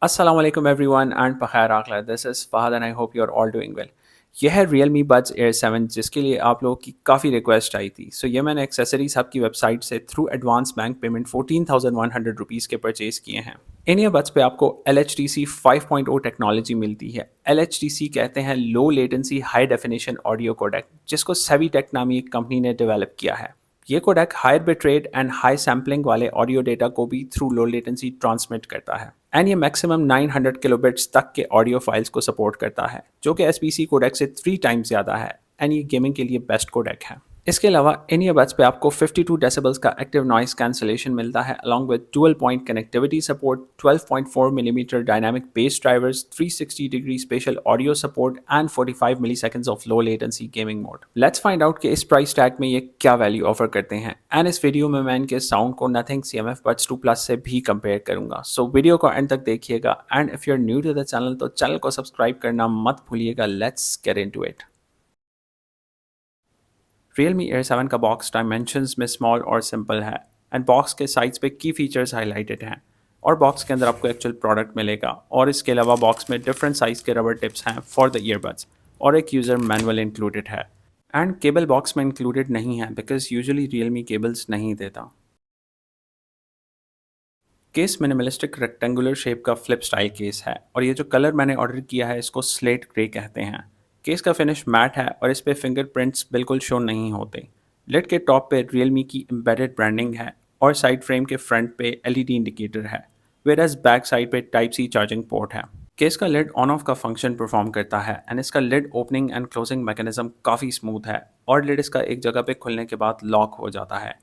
Assalamu alaikum everyone and Pakhair Akhla. This is Fahad and I hope you're all doing well. यह है Realme Buds Air 7 जिसके लिए आप लोगों की काफ़ी रिक्वेस्ट आई थी। ये मैंने एक्सेसरीज आपकी वेबसाइट से through advance bank payment 14,100 rupees के परचेज़ किए हैं। इन ईयरबड्स पे आपको LHTC 5.0 टेक्नोलॉजी मिलती है। LHTC कहते हैं low latency high definition audio codec, जिसको सेवीटेक नामी एक कंपनी ने डेवलप किया है। ये codec higher bit rate and high sampling वाले ऑडियो डेटा को भी थ्रू लो लेटेंसी ट्रांसमिट करता है एंड ये मैक्सिमम 900 किलोबिट्स तक के ऑडियो फाइल्स को सपोर्ट करता है, जो कि SBC कोडेक से 3 टाइम्स ज़्यादा है एंड ये गेमिंग के लिए बेस्ट कोडेक है। इसके अलावा इन ईयरबड्स पे आपको 52 डेसिबल्स का एक्टिव नॉइस कैंसलेशन मिलता है along with dual point connectivity support, 12.4 millimetre dynamic base drivers, 360 degree special audio support and 45 milliseconds of low latency gaming mode. Let's find out कि इस प्राइस टैग में ये क्या वैल्यू ऑफर करते हैं and इस वीडियो में मैं इनके साउंड को नथिंग CMF Buds 2 Plus से भी कंपेयर करूंगा। सो वीडियो को एंड तक देखिएगा and if you are new to the channel तो चैनल को सब्सक्राइब करना मत भूलिएगा। Let's get into it. Realme Air 7 का बॉक्स डायमेंशंस में स्मॉल और सिंपल है एंड बॉक्स के साइड्स पे की फीचर्स हाईलाइटेड हैं और बॉक्स के अंदर आपको एक्चुअल प्रोडक्ट मिलेगा और इसके अलावा बॉक्स में डिफरेंट साइज़ के रबर टिप्स हैं फॉर द ईयरबड्स और एक यूज़र मैनुअल इंक्लूडेड है एंड केबल बॉक्स में इंक्लूडेड नहीं है बिकॉज यूजुअली Realme केबल्स नहीं देता। केस मिनिमलिस्टिक रेक्टेंगुलर शेप का फ्लिप स्टाइल केस है और ये जो कलर मैंने ऑर्डर किया है इसको स्लेट ग्रे कहते हैं। केस का फिनिश मैट है और इस पे फिंगरप्रिंट्स बिल्कुल शो नहीं होते। लिड के टॉप पे Realme की एम्बेडेड ब्रांडिंग है और साइड फ्रेम के फ्रंट पे LED इंडिकेटर है, वेयरएज बैक साइड पे टाइप सी चार्जिंग पोर्ट है। केस का लिड ऑन ऑफ का फंक्शन परफॉर्म करता है एंड इसका lid opening and closing mechanism काफ़ी स्मूथ है और लिड इसका एक जगह पे खुलने के बाद लॉक हो जाता है।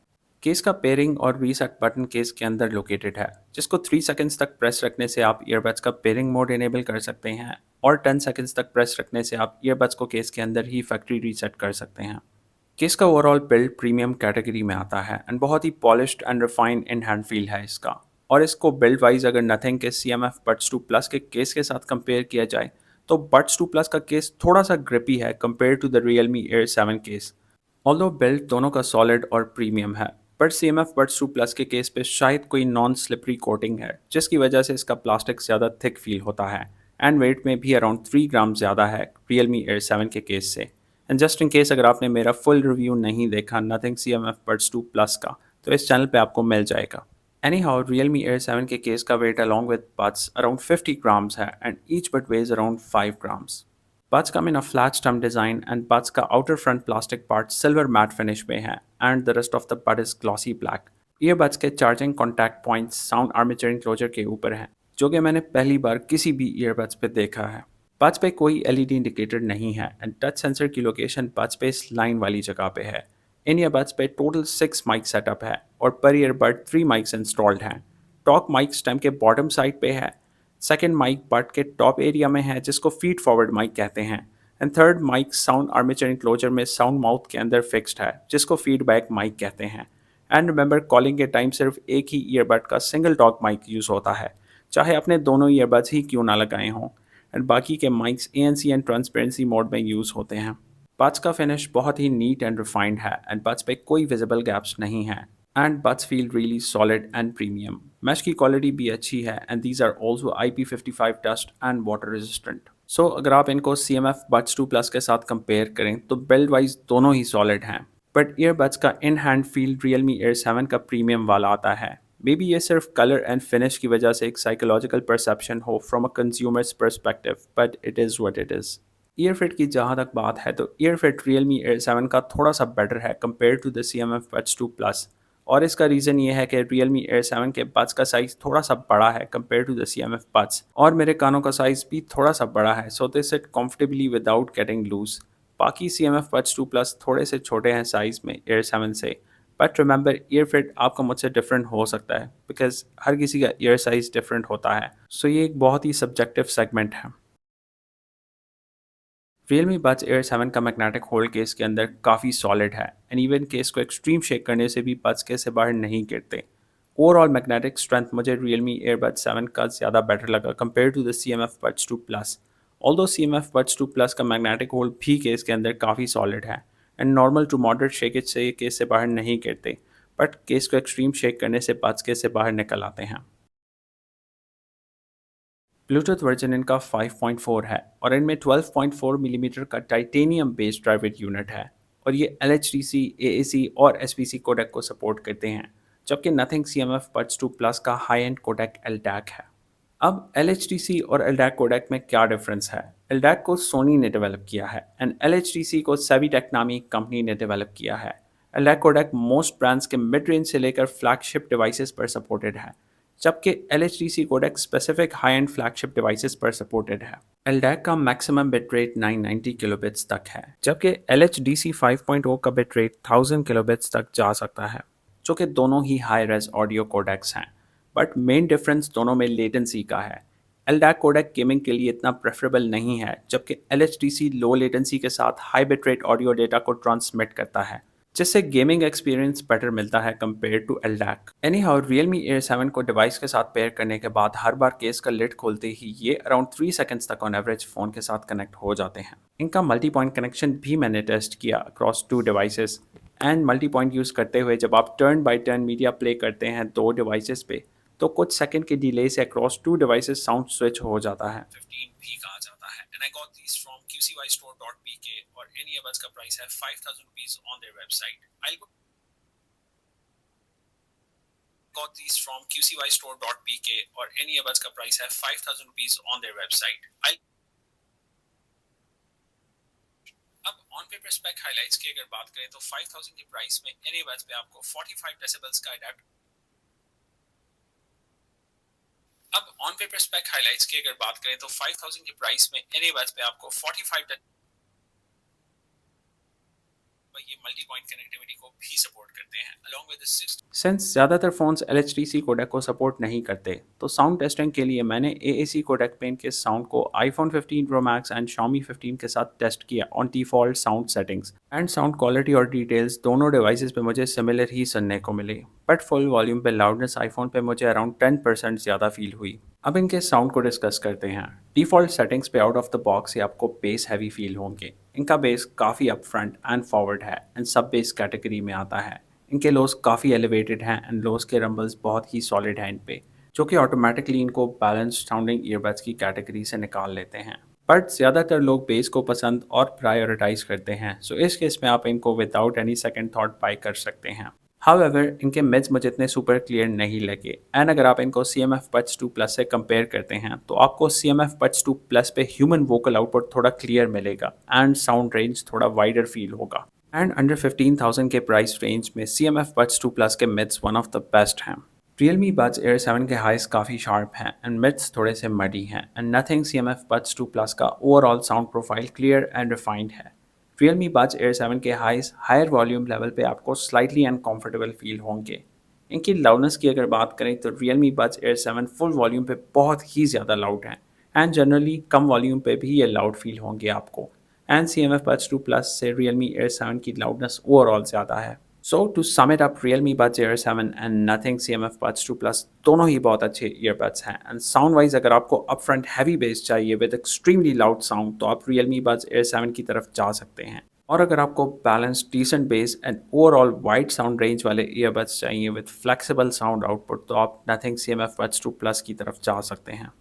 केस का पेयरिंग और रीसेट बटन केस के अंदर लोकेटेड है, जिसको 3 सेकंड्स तक प्रेस रखने से आप ईयरबड्स का पेयरिंग मोड इनेबल कर सकते हैं और 10 सेकंड्स तक प्रेस रखने से आप ईयरबड्स को केस के अंदर ही फैक्ट्री रीसेट कर सकते हैं। केस का ओवरऑल बिल्ड प्रीमियम कैटेगरी में आता है एंड बहुत ही polished and refined in hand feel है इसका। और इसको बिल्ड वाइज अगर नथिंग के CMF Buds 2 Plus के केस के साथ कंपेयर किया जाए तो Buds 2 Plus का केस थोड़ा सा ग्रिपी है compare to the Realme Air 7 case. Although build दोनों का सॉलिड और प्रीमियम है, पर CMF Buds 2 Plus के केस पे शायद कोई नॉन स्लिपरी कोटिंग है जिसकी वजह से इसका प्लास्टिक ज़्यादा थिक फील होता है एंड वेट में भी अराउंड 3 ग्राम ज़्यादा है Realme Air 7 के केस से। एंड जस्ट इन केस अगर आपने मेरा फुल रिव्यू नहीं देखा नथिंग CMF Buds 2 Plus का तो इस चैनल पे आपको मिल जाएगा। एनी हाउ Realme Air 7 के केस का weight along with buds around 50 grams है and each bud weighs around 5 grams. Buds come in a flat stump design and buds का outer front plastic part silver matte finish में है and the rest of the bud is glossy black। Earbuds के charging contact points sound armature enclosure के ऊपर हैं, जो कि मैंने पहली बार किसी भी earbuds पे देखा है। Buds पे कोई LED इंडिकेटर नहीं है एंड टच सेंसर की लोकेशन Buds पे इस लाइन वाली जगह पे है। इन ईयरबड्स पे टोटल 6 माइक सेटअप है और पर ईयरबड 3 माइक्स इंस्टॉल्ड हैं। टॉक माइक स्टेम के बॉटम साइड पे है, सेकेंड माइक बट के टॉप एरिया में है जिसको फीड फॉरवर्ड माइक कहते हैं and third mic sound armature enclosure में साउंड माउथ के अंदर फिक्स्ड है जिसको फीडबैक माइक कहते हैं। एंड रिमेंबर कॉलिंग के टाइम सिर्फ एक ही ईयरबड का सिंगल टॉक माइक यूज़ होता है, चाहे अपने दोनों ईयरबड्स ही क्यों ना लगाए हों एंड बाकी के mics ANC and transparency mode में यूज़ होते हैं। बड्स का फिनिश बहुत ही नीट एंड रिफाइंड है एंड बड्स पे कोई विजिबल गैप्स नहीं है and buds feel really solid and premium. Mesh की क्वालिटी भी अच्छी है and these are also IP55 dust and water resistant. So अगर आप इनको CMF Buds 2 Plus के साथ कंपेयर करें तो बिल्ड वाइज दोनों ही सॉलिड हैं, बट ईयरबड्स का इन हैंड फील Realme Air 7 का प्रीमियम वाला आता है। मे बी ये सिर्फ कलर एंड फिनिश की वजह से एक साइकोलॉजिकल परसेप्शन हो from a consumer's perspective, but it is what it is. Earfit की जहाँ तक बात है तो ईयरफिट Realme Air 7 का थोड़ा सा बेटर है compare to the CMF Buds 2 Plus और इसका रीज़न ये है कि Realme Air 7 के बड्स का साइज़ थोड़ा सा बड़ा है compare to the CMF Buds और मेरे कानों का साइज़ भी थोड़ा सा बड़ा है, so they sit comfortably without getting loose. बाकी CMF Buds 2 Plus थोड़े से छोटे हैं साइज़ में Air 7 से, बट रिमेंबर ईयर फिट आपका मुझसे डिफरेंट हो सकता है बिकॉज हर किसी का ईयर साइज़ डिफरेंट होता है, सो ये एक बहुत ही सब्जेक्टिव सेगमेंट है। Realme Buds Air 7 का मैग्नेटिक होल्ड केस के अंदर काफ़ी सॉलिड है एंड इवन केस को एक्सट्रीम शेक करने से भी बड्स केस से बाहर नहीं गिरते। ओवरऑल मैग्नेटिक स्ट्रेंथ मुझे Realme Buds 7 का ज़्यादा बेटर लगा compare to the CMF Buds 2 Plus। Although CMF Buds 2 Plus का मैग्नेटिक होल्ड भी केस के अंदर काफ़ी सॉलिड है and normal to moderate shakes से ये केस से बाहर नहीं गिरते, बट केस को एक्सट्रीम शेक करने से बड्स केस से बाहर निकल आते हैं। ब्लूटूथ वर्जन इनका 5.4 है और इनमें 12.4 मिलीमीटर का टाइटेनियम बेस्ड ड्राइवर यूनिट है और ये LHDC, AAC और SVC कोडेक को सपोर्ट करते हैं, जबकि नथिंग CMF Buds 2 Plus का हाई एंड कोडेक LDAC है। अब LHDC और LDAC कोडेक में क्या डिफरेंस है? LDAC को सोनी ने डेवलप किया है एंड LHDC को सेवीटेक नामी कंपनी ने डेवलप किया है। LDAC कोडेक मोस्ट ब्रांड्स के मिड रेंज से लेकर फ्लैगशिप डिवाइसेस पर सपोर्टेड है, जबकि LHDC codec specific high end flagship devices पर सपोर्टेड है। LDAC का मैक्सिमम बिट रेट 990 किलोबिट्स तक है, जबकि LHDC 5.0 का बिट रेट 1000 किलोबिट्स तक जा सकता है, जो कि दोनों ही हाई रेज ऑडियो कोडेक्स हैं। बट मेन डिफरेंस दोनों में लेटेंसी का है। LDAC कोडेक गेमिंग के लिए इतना प्रेफरेबल नहीं है, जबकि LHDC लो लेटेंसी के साथ high bit rate audio data को ट्रांसमिट करता है, जिससे गेमिंग एक्सपीरियंस बेटर मिलता है compare to LDAC। Anyhow Realme Air 7 को डिवाइस के साथ पेयर करने के बाद हर बार केस का लिड खोलते ही ये अराउंड 3 सेकंड्स तक ऑन एवरेज फ़ोन के साथ कनेक्ट हो जाते हैं। इनका मल्टी पॉइंट कनेक्शन भी मैंने टेस्ट किया across 2 devices and multi point use करते हुए जब आप turn by turn media play करते हैं 2 डिवाइसेस पे, तो कुछ सेकंड के डिले से अक्रॉस 2 डिवाइसेस साउंड स्विच हो जाता है। 15 भी कहा जाता है and I got these from qcystore.pk और any earbuds का प्राइस है 5000 rupees on their website. got these from qcystore.pk और any earbuds का प्राइस है 5000 rupees on their website. अब ऑन पेपर स्पेक हाइलाइट्स की अगर बात करें तो 5000 की प्राइस में any earbuds पे आपको 45 डेसिबल्स का अडेप्ट अब ऑन पेपर स्पेक हाइलाइट्स की अगर बात करें तो 5000 की प्राइस में any earbuds पे आपको 45 ये मल्टी पॉइंट कनेक्टिविटी को भी सपोर्ट करते हैं along with the 6 सिंस ज़्यादातर फ़ोन्स LHDC कोडेक को सपोर्ट नहीं करते, तो साउंड टेस्टिंग के लिए मैंने AAC कोडेक पे इनके साउंड को iPhone 15 Pro Max and Xiaomi 15 के साथ टेस्ट किया on default sound settings and sound quality और डिटेल्स दोनों डिवाइसेस पे मुझे सिमिलर ही सुनने को मिले, बट फुल वॉल्यूम पे लाउडनेस आईफोन पे मुझे अराउंड 10% ज़्यादा फील हुई। अब इनके साउंड को डिस्कस करते हैं। डिफ़ॉल्ट सेटिंग्स पे आउट ऑफ द बॉक्स ही आपको बेस हैवी फील होंगे। इनका बेस काफ़ी अप फ्रंट एंड फॉरवर्ड है एंड सब बेस कैटेगरी में आता है। इनके लोस काफ़ी एलिवेटेड हैं एंड लोस के रंबल्स बहुत ही सॉलिड हैं इन पे, जो कि ऑटोमेटिकली इनको बैलेंस्ड साउंडिंग ईयरबड्स की कैटेगरी से निकाल लेते हैं। बट ज़्यादातर लोग बेस को पसंद और प्रायोरिटाइज करते हैं, सो इस केस में आप इनको without any second thought bye कर सकते हैं। हाउएवर इनके मिड्स मुझे इतने सुपर क्लियर नहीं लगे एंड अगर आप इनको CMF Buds 2 Plus से कंपेयर करते हैं तो आपको CMF Buds 2 Plus पे ह्यूमन वोकल आउटपुट थोड़ा क्लियर मिलेगा एंड साउंड रेंज थोड़ा वाइडर फील होगा। एंड अंडर 15,000 के प्राइस रेंज में CMF Buds 2 Plus के mids one of the best हैं। Realme Buds Air 7 के हाइस काफ़ी शार्प हैं एंड मिड्स थोड़े से मडी हैं and Nothing CMF Buds 2 Plus का overall sound profile clear and refined है। Realme Buds Air 7 के हाइस हायर वॉल्यूम लेवल पे आपको स्लाइटली अनकंफर्टेबल फील होंगे। इनकी लाउडनेस की अगर बात करें तो Realme Buds Air 7 full volume पे बहुत ही ज़्यादा लाउड हैं एंड जनरली कम वॉल्यूम पे भी ये लाउड फील होंगे आपको। एंड CMF Buds 2 Plus से Realme Air 7 की लाउडनेस ओवरऑल ज़्यादा है। So to sum it up Realme Buds Air 7 and Nothing CMF Buds 2 Plus दोनों ही बहुत अच्छे ईयरबड्स हैं एंड साउंड वाइज अगर आपको अपफ्रंट हैवी बेस चाहिए विद एक्सट्रीमली लाउड साउंड तो आप Realme Buds Air 7 की तरफ जा सकते हैं, और अगर आपको balance decent bass and overall wide sound range वाले ईयरबड्स चाहिए विद फ्लेक्सिबल साउंड आउटपुट तो आप नथिंग CMF Buds 2 Plus की तरफ जा सकते हैं।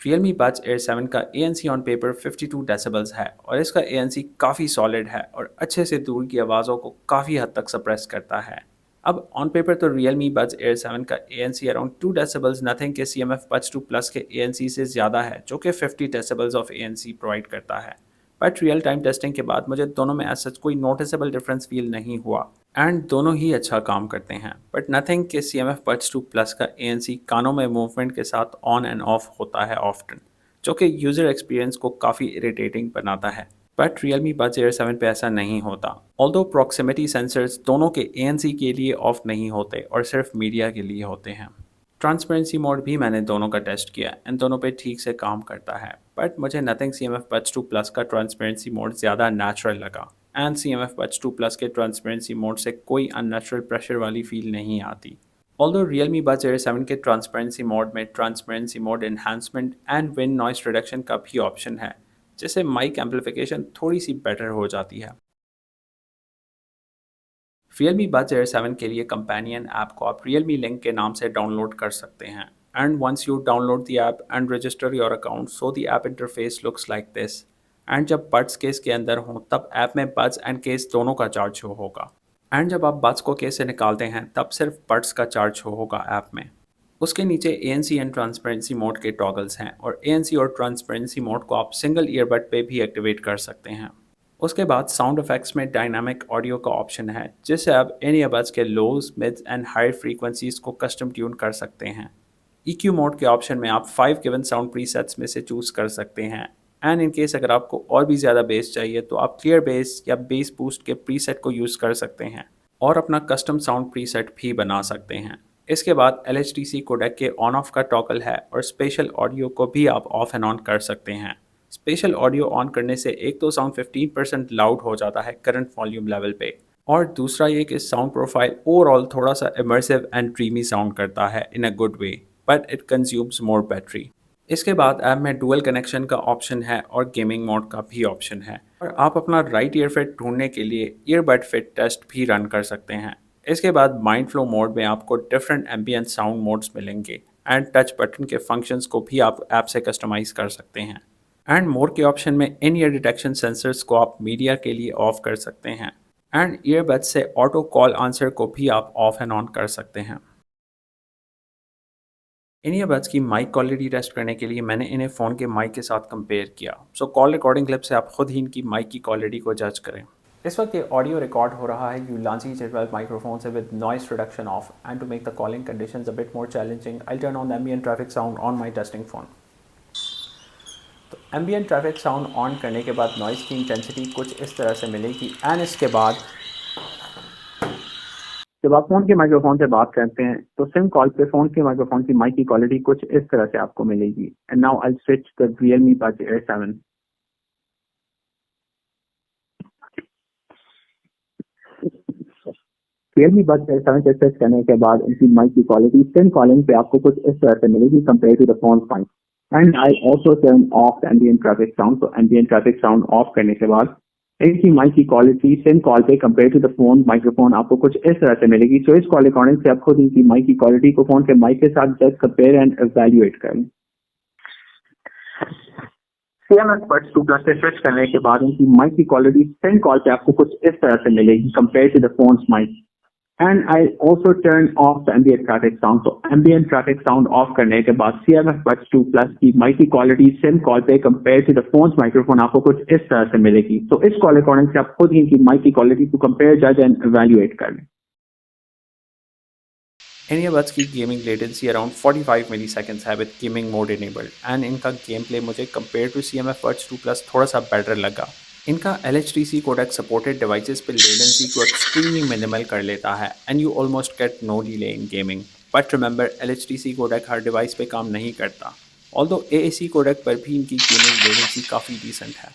Realme Buds Air 7 का ANC ऑन पेपर 52 डेसिबल्स है और इसका ANC काफ़ी सॉलिड है और अच्छे से दूर की आवाज़ों को काफ़ी हद तक सप्रेस करता है। अब ऑन पेपर तो Realme Buds Air 7 का ANC अराउंड 2 डेसिबल्स नथिंग के CMF Buds 2 Plus के ANC से ज़्यादा है, जो कि 50 डेसिबल्स ऑफ ANC प्रोवाइड करता है। बट रियल टाइम टेस्टिंग के बाद मुझे दोनों में ऐसा कोई नोटिसेबल डिफरेंस फील नहीं हुआ एंड दोनों ही अच्छा काम करते हैं। बट नथिंग के CMF Buds 2 Plus का ANC कानों में मूवमेंट के साथ ऑन एंड ऑफ होता है ऑफ्टन, जो कि यूज़र एक्सपीरियंस को काफ़ी इरिटेटिंग बनाता है। बट Realme Buds Air 7 पे ऐसा नहीं होता। ऑल्दो प्रॉक्सिमिटी सेंसर्स दोनों के ANC के लिए ऑफ नहीं होते और सिर्फ मीडिया के लिए होते हैं। ट्रांसपेरेंसी मोड भी मैंने दोनों का टेस्ट किया एंड दोनों पे ठीक से काम करता है, बट मुझे नथिंग CMF Buds 2 Plus का ट्रांसपेरेंसी मोड ज़्यादा नेचुरल लगा एंड CMF Buds 2 Plus के ट्रांसपेरेंसी मोड से कोई अननेचुरल प्रेशर वाली फील नहीं आती। ऑल्दो Realme Buds Air 7 के ट्रांसपेरेंसी मोड में transparency mode enhancement and wind noise reduction का भी ऑप्शन है, जिससे माइक एम्पलीफिकेशन थोड़ी सी बेटर हो जाती है। Realme Buds Air 7 के लिए कंपेनियन ऐप को आप Realme लिंक के नाम से डाउनलोड कर सकते हैं And once you download the app and register your account, so the app interface looks like this. And जब बड्स केस के अंदर हों तब ऐप में बड्स एंड केस दोनों का चार्ज शो होगा। एंड जब आप बड्स को केस से निकालते हैं तब सिर्फ बड्स का चार्ज शो होगा ऐप में। उसके नीचे ANC एंड ट्रांसपेरेंसी मोड के टॉगल्स हैं और ANC और ट्रांसपेरेंसी मोड को आप सिंगल ईयरबड पे भी एक्टिवेट कर सकते हैं। उसके बाद साउंड इफेक्ट्स में डायनामिक ऑडियो का ऑप्शन है जिससे आप इन ईयरबड्स के लोज मिड्स एंड हाई फ्रीक्वेंसीज को कस्टम ट्यून कर सकते हैं। EQ मोड के ऑप्शन में आप 5 गिवन साउंड प्रीसेट्स में से चूज़ कर सकते हैं। एंड इन केस अगर आपको और भी ज़्यादा बेस चाहिए तो आप क्लियर बेस या बेस बूस्ट के प्रीसेट को यूज़ कर सकते हैं और अपना कस्टम साउंड प्रीसेट भी बना सकते हैं। इसके बाद LHDC कोडेक के ऑन ऑफ का टॉगल है और स्पेशल ऑडियो को भी आप ऑफ एंड ऑन कर सकते हैं। स्पेशल ऑडियो ऑन करने से एक तो साउंड 15% लाउड हो जाता है करंट वॉल्यूम लेवल पे, और दूसरा ये कि साउंड प्रोफाइल ओवरऑल थोड़ा सा इमर्सिव एंड ड्रीमी साउंड करता है in a good way, but it consumes more battery. इसके बाद ऐप में डुअल कनेक्शन का ऑप्शन है और गेमिंग मोड का भी ऑप्शन है, और आप अपना राइट ईयर फिट ढूंढने के लिए ईयरबड फिट टेस्ट भी रन कर सकते हैं। इसके बाद माइंड फ्लो मोड में आपको डिफरेंट एम्बियंट साउंड मोड्स मिलेंगे एंड टच बटन के फंक्शंस को भी आप ऐप से कस्टमाइज़ कर सकते हैं। एंड मोर के ऑप्शन में इन ईयर डिटेक्शन सेंसर्स को आप मीडिया के लिए ऑफ कर सकते हैं एंड ईयरबड से ऑटो कॉल आंसर को भी आप ऑफ एंड ऑन कर सकते हैं। इन ईयरबड्स की माइक क्वालिटी टेस्ट करने के लिए मैंने इन्हें फ़ोन के माइक के साथ कंपेयर किया। सो कॉल रिकॉर्डिंग क्लिप से आप खुद ही इनकी माइक की क्वालिटी को जज करें। इस वक्त ये ऑडियो रिकॉर्ड हो रहा है यूलांसी J12 माइक्रोफोन से with noise reduction off, and to make the calling conditions a bit more challenging I turn on the ambient traffic sound on my testing phone. तो एम्बिएंट ट्रैफिक साउंड ऑन करने के बाद noise की intensity कुछ इस तरह से मिलेगी। एंड इसके बाद जब आप फोन के माइक्रोफोन से बात करते हैं तो सिम कॉल पे फोन के माइक्रोफोन की माइक की क्वालिटी कुछ इस तरह से आपको मिलेगी। And now I switch the Realme Buds Air 7। Realme Buds Air 7 से स्विच करने के बाद इनकी माइक की क्वालिटी सिम कॉलिंग पे आपको कुछ इस तरह से मिलेगी compare to the phone mic. And I also turn off ambient traffic sound. तो एम्बिएंट ट्रैफिक साउंड ऑफ करने के बाद इनकी माइक की क्वालिटी सिम कॉल पे compare to the phone microphone आपको कुछ इस तरह से मिलेगी। सो इस कॉल रिकॉर्डिंग से आप खुद इनकी माइक की क्वालिटी को फोन के माइक के साथ जस्ट कंपेयर एंड एवेल्युएट करें। CMS Buds 2 Plus से स्विच करने के बाद इनकी माइक की क्वालिटी सिम कॉल पे आपको कुछ इस तरह से मिलेगी compare to the phone mic. And I also turn off the ambient traffic sound. तो एम्बिएंट ट्रैफिक साउंड ऑफ करने के बाद CMS Buds 2 Plus की माइक की क्वालिटी सिम कॉल पे compare to the phone microphone आपको कुछ इस तरह से मिलेगी। तो इस कॉल रिकॉर्डिंग से आप खुद ही इनकी माइक की क्वालिटी को कंपेयर, जज एंड एवेल्युएट कर लें। इन ईयरबड्स की गेमिंग लेटेंसी अराउंड 45 मिली सेकेंड्स है with gaming mode enabled, and इनका गेम प्ले मुझे compare to CMF Buds 2 Plus थोड़ा सा बेटर लगा। इनका LHDC कोडेक सपोर्टेड डिवाइसेस पे लेटेंसी को एक्सट्रीमली मिनिमल कर लेता है and you almost get no delay in gaming. But remember LHDC codec हर डिवाइस पे काम नहीं करता, ऑल्दो AAC कोडेक पर भी इनकी गेमिंग लेटेंसी काफ़ी डिसेंट है।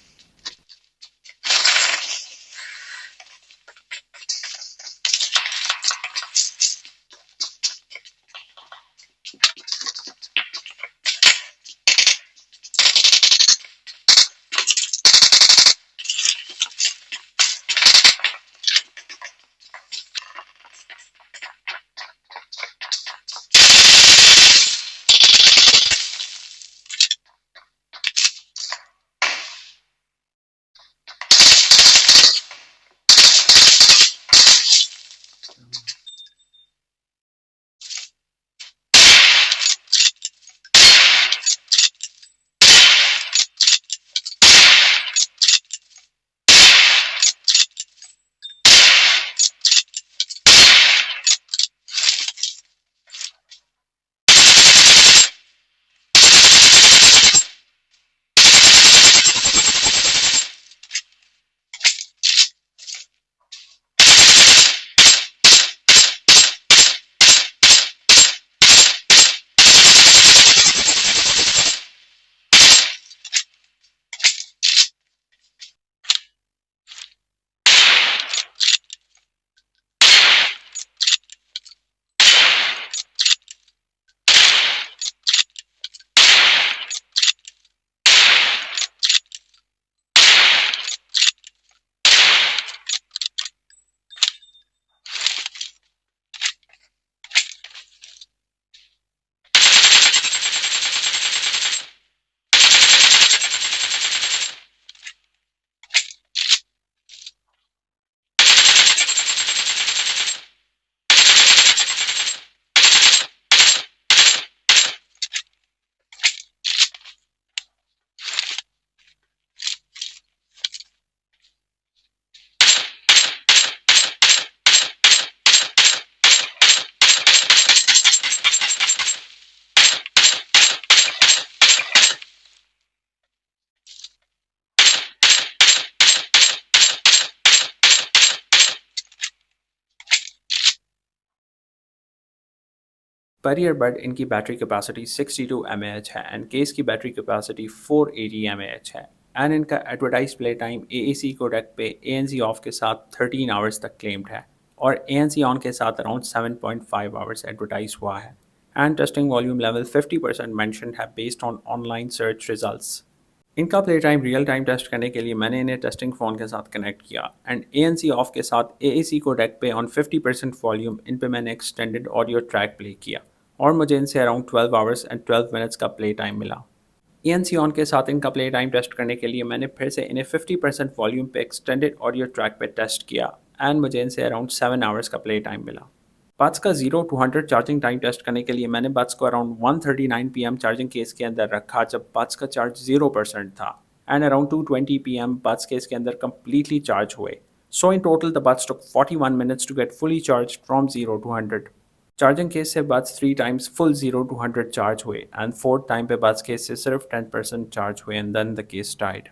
पर ईयरबड इनकी बैटरी कैपेसिटी 62 mAh है एंड केस की बैटरी कैपेसिटी 480 mAh है एंड इनका advertise play time AAC codec पे ANC ऑफ के साथ 13 आवर्स तक क्लेम्ड है और ANC ऑन के साथ अराउंड 7.5 आवर्स एडवर्टाइज हुआ है and testing volume level 50% mentioned है based on online search results. इनका play time real time test करने के लिए मैंने इन्हें टेस्टिंग फ़ोन के साथ कनेक्ट किया एंड ANC ऑफ के साथ AAC कोडेक पे ऑन 50% वॉल्यूम इन पे मैंने एक्सटेंडेड ऑडियो ट्रैक प्ले किया और मुझे इनसे अराउंड 12 आवर्स एंड 12 मिनट्स का प्ले टाइम मिला। ANC ऑन के साथ इनका प्ले टाइम टेस्ट करने के लिए मैंने फिर से इन्हें 50% वॉल्यूम पे एक्सटेंडेड ऑडियो ट्रैक पे टेस्ट किया एंड मुझे इनसे अराउंड 7 आवर्स का प्ले टाइम मिला। बड्स का 0 to 100 चार्जिंग टाइम टेस्ट करने के लिए मैंने बड्स को अराउंड 1:39 PM चार्जिंग केस के अंदर रखा जब बड्स का चार्ज 0% था and around 2:20 PM buds case के अंदर कम्प्लीटली चार्ज हुए। So in total the buds took 41 minutes to get fully charged from 0 to 100। Charging case से buds 3 times full 0 to 100 charge हुए एंड 4th टाइम पे buds case से सिर्फ 10% charge हुए and then the case died.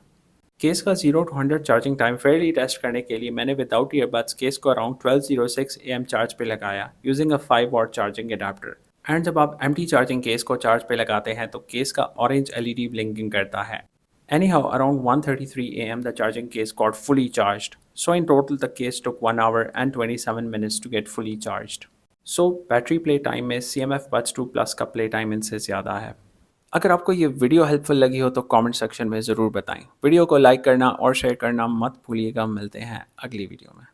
Case का 0 to 100 charging time fairly test करने के लिए मैंने विदाउट ईयरबड्स केस को अराउंड 12:06 AM चार्ज पे लगाया using a 5 watt charging adapter and जब आप एम्प्टी चार्जिंग केस को चार्ज पे लगाते हैं तो केस का ऑरेंज LED ब्लिंकिंग करता है। Anyhow, around 1:33 AM the charging case got fully charged. So in total the case took 1 hour and 27 minutes to get fully charged. So battery play time में CMF Buds 2 Plus का play time इनसे ज़्यादा है। अगर आपको ये video helpful लगी हो तो कमेंट सेक्शन में ज़रूर बताएं। वीडियो को लाइक करना और शेयर करना मत भूलिएगा। मिलते हैं अगली वीडियो में।